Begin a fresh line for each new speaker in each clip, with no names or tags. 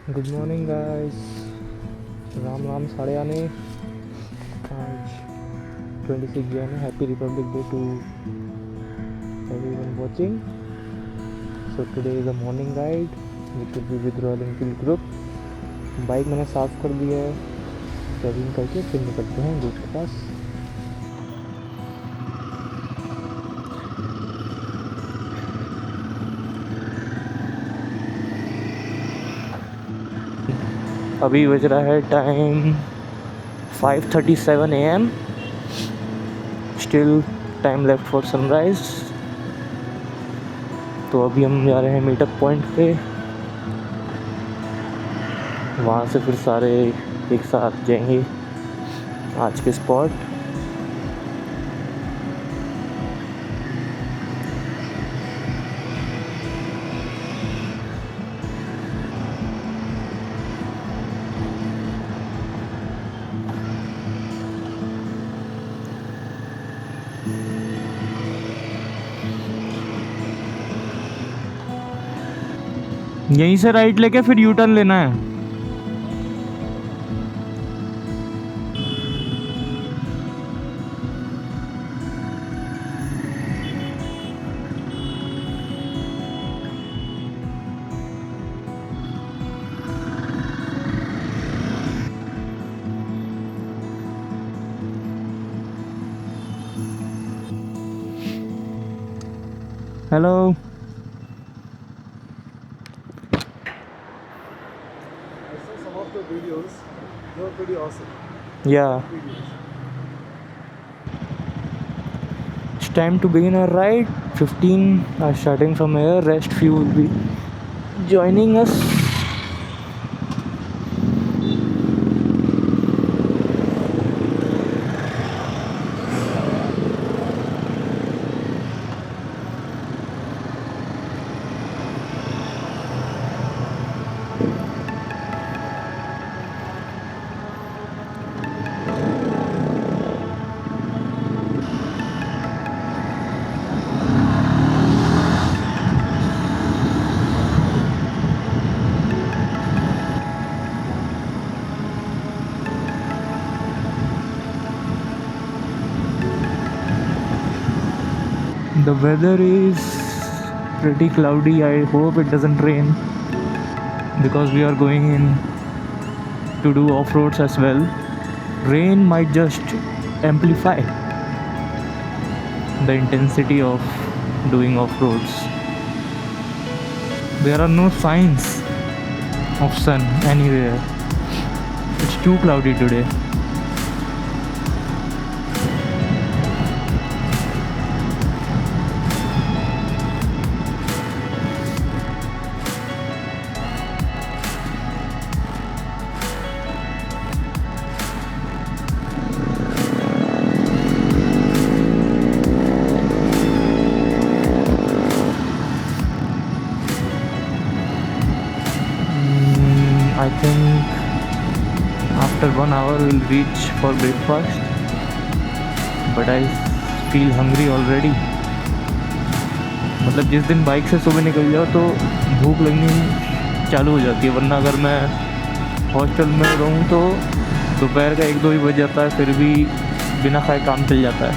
Good morning guys, Ram Ram साड़े आने। आज 26 जून है। Happy republic day to everyone watching. So today is a morning ride which will be with Royal Enfield group. Bike मैंने साफ़ कर दिया है, ट्रेविंग करके फिर निकलते हैं ग्रुप के पास। अभी बज रहा है time 5:37 AM। Still time left for sunrise. तो अभी हम जा रहे हैं मीटअप पॉइंट पे, वहाँ से फिर सारे एक साथ जाएंगे आज के स्पॉट। यहीं से राइट लेके फिर यू टर्न लेना है। Hello.
Some of the videos, they were pretty awesome.
या
Videos.
It's time to begin our ride. 15 are starting from here. Rest few will be joining us. The weather is pretty cloudy. I hope it doesn't rain because we are going in to do off-roads as well. Rain might just amplify the intensity of doing off-roads. There are no signs of sun anywhere. It's too cloudy today. I think after 1 hour we'll reach for breakfast, but I feel hungry already. मतलब जिस दिन bike से सुबह निकल जाओ तो भूख लगनी चालू हो जाती है, वरना अगर मैं हॉस्टल में रहूँ तो दोपहर का 1-2 ही बज जाता है, फिर भी बिना खाए काम चल जाता है।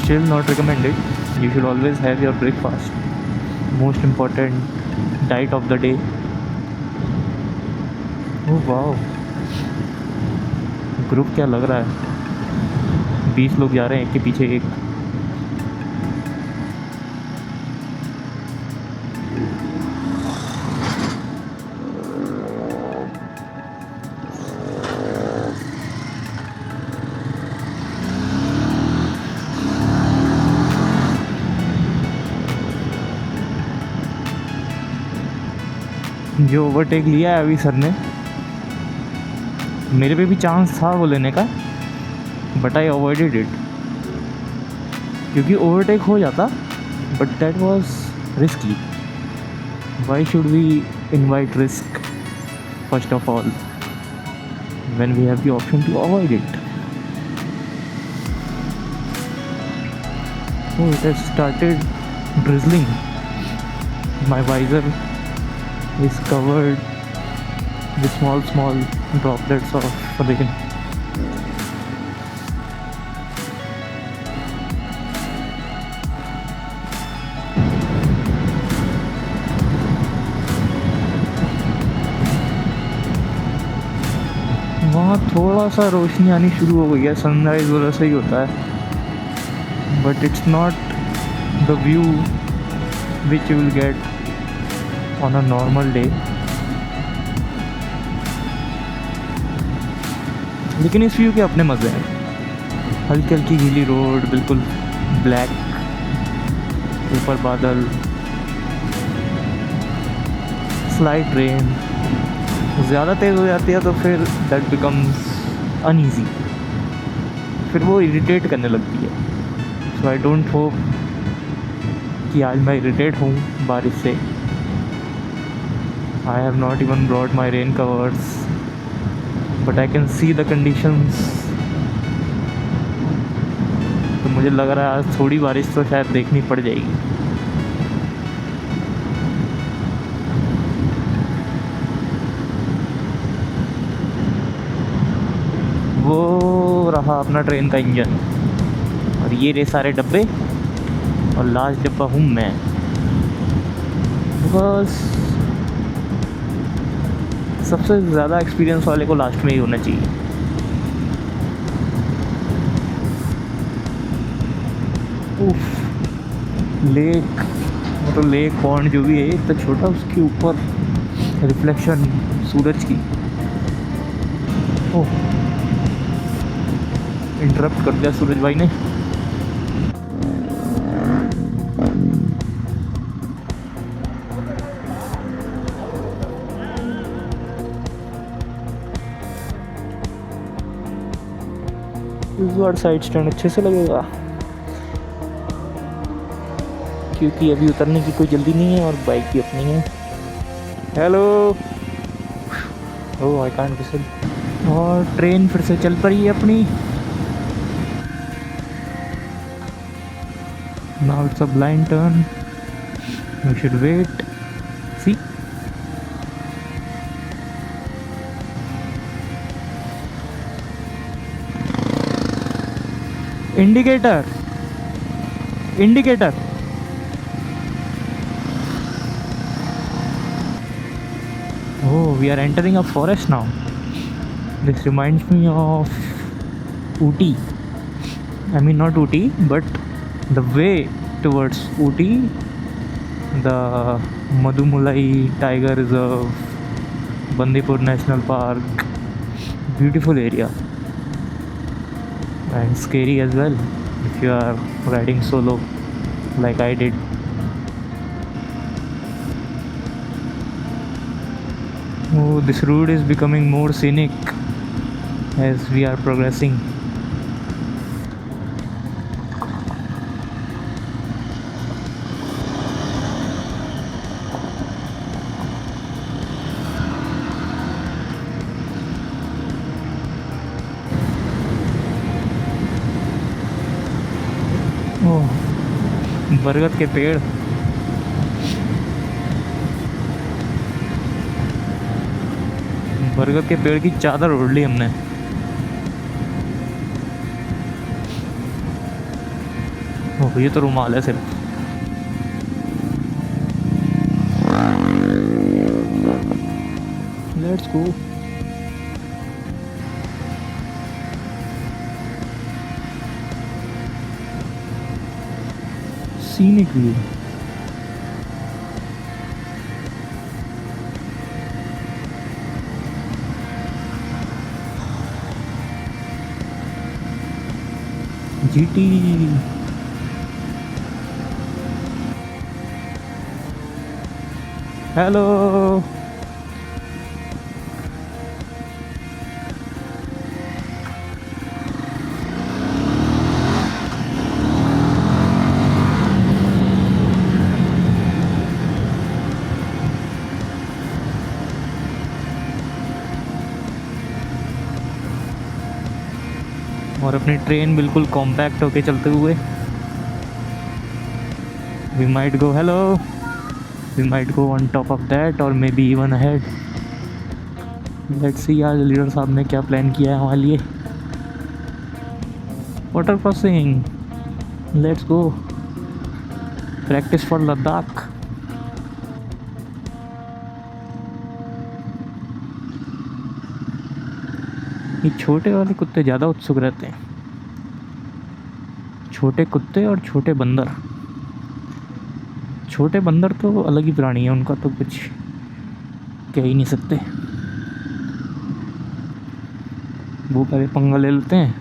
Still not recommended. You should always have your breakfast. Most important diet of the day. Oh wow, group क्या लग रहा है। 20 लोग जा रहे हैं एक के पीछे एक। जो ओवरटेक लिया है अभी सर ने, मेरे पे भी चांस था वो लेने का, बट आई अवॉइडेड इट क्योंकि ओवरटेक हो जाता, but that was risky. Why should we invite risk first of all when we have the option to avoid it. Oh, it has started drizzling. My visor is covered with small droplets of rain. वहाँ थोड़ा सा रोशनी आनी शुरू हो गई है, sunrise वाला सही होता है, but it's not the view which you will get on a normal day. लेकिन इस व्यू के अपने मज़े हैं। हल्की हल्की गीली रोड, बिल्कुल ब्लैक, ऊपर बादल, स्लाइट रेन। ज़्यादा तेज़ हो जाती है तो फिर दैट बिकम्स अनईजी, फिर वो इरिटेट करने लगती है। सो आई डोंट होप कि आज मैं इरिटेट हूँ बारिश से। I have not even brought my rain covers, but I can see the conditions. तो मुझे लग रहा है आज थोड़ी बारिश तो शायद देखनी पड़ जाएगी। वो रहा अपना ट्रेन का इंजन, और ये रहे सारे डब्बे, और लास्ट डब्बा हूँ मैं। बस सबसे ज़्यादा एक्सपीरियंस वाले को लास्ट में ही होना चाहिए। उफ, लेक, मतलब लेक पॉन्ड जो भी है इतना छोटा, उसके ऊपर रिफ्लेक्शन सूरज की। ओह, इंटरप्ट कर दिया सूरज भाई ने। इस बार साइड स्टैंड अच्छे से लगेगा, क्योंकि अभी उतरने की कोई जल्दी नहीं है और बाइक भी अपनी है। Hello, oh I can't whistle. और ट्रेन फिर से चल पड़ी है अपनी। Now it's a blind turn, we should wait, see. Indicator, indicator. Oh, we are entering a forest now. This reminds me of Ooty. I mean not Ooty, but the way towards Ooty, the Madhumalai Tiger Reserve, Bandipur National Park. Beautiful area. And scary as well if you are riding solo like I did. Oh, this road is becoming more scenic as we are progressing. ओह, बरगद के पेड़। बरगद के पेड़ की चादर ओढ़ ली हमने। ओह, ये तो रुमाल है सिर्फ। Let's go. Scenic view. GT. Hello, और अपनी ट्रेन बिल्कुल कॉम्पैक्ट होके चलते हुए we might go. Hello, We might go on top of that or maybe even ahead. Let's see आज लीडर साहब ने क्या प्लान किया है हमारे लिए. Water crossing. Let's go. Practice for Ladakh. ये छोटे वाले कुत्ते ज़्यादा उत्सुक रहते हैं. छोटे कुत्ते और छोटे बंदर. छोटे बंदर तो अलग ही प्राणी है, उनका तो कुछ कह ही नहीं सकते. वो पहले पंगा ले लेते हैं,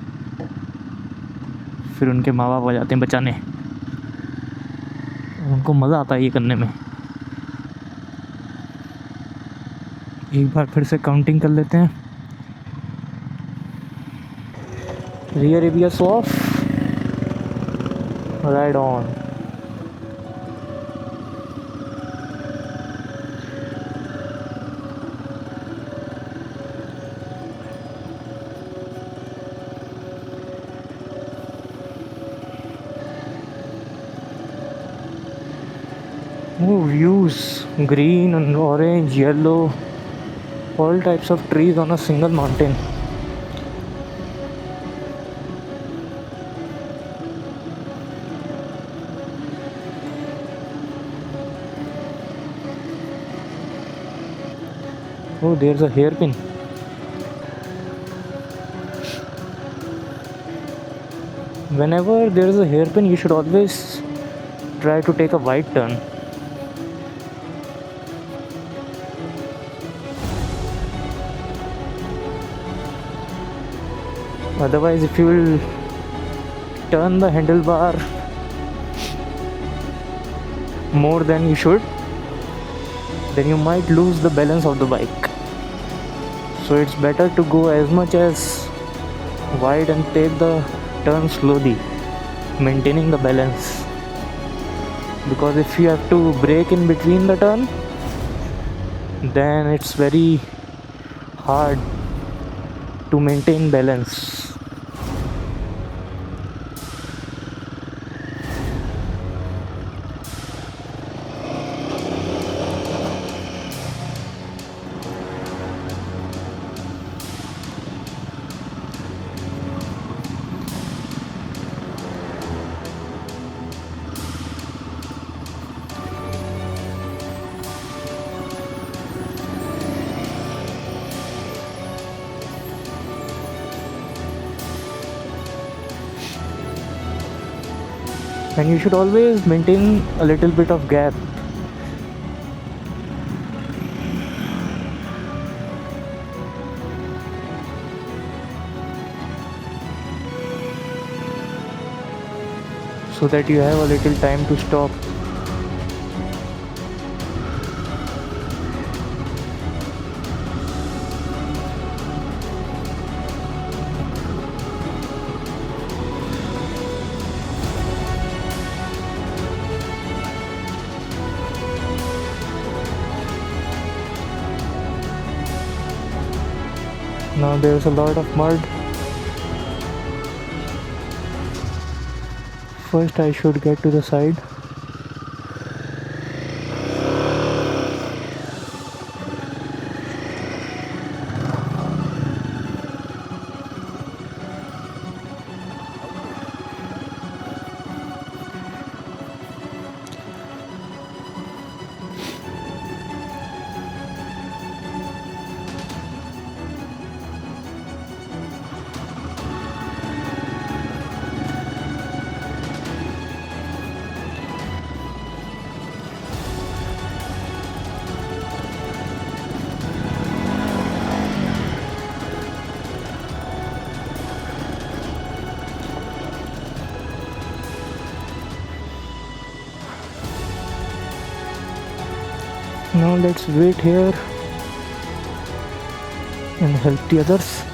फिर उनके माँ बाप आ जाते हैं बचाने. उनको मज़ा आता है ये करने में. एक बार फिर से काउंटिंग कर लेते हैं. रियर एबियस off. Ride on. Oh, views, green and orange, yellow, all types of trees on a single mountain. Oh, there's a hairpin. Whenever there is a hairpin, you should always try to take a wide turn. Otherwise, if you will turn the handlebar more than you should, then you might lose the balance of the bike. So it's better to go as much as wide and take the turn slowly, maintaining the balance. Because if you have to brake in between the turn, then it's very hard to maintain balance. And you should always maintain a little bit of gap. So that you have a little time to stop. Now there's a lot of mud. First I should get to the side. Now let's wait here and help the others.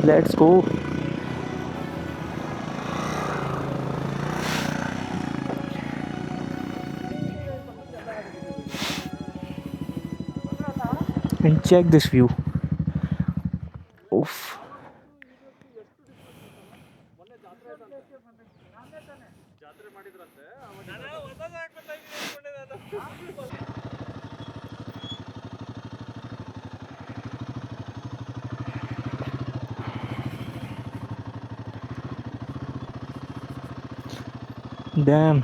Let's go. And check this view. Oof. Damn.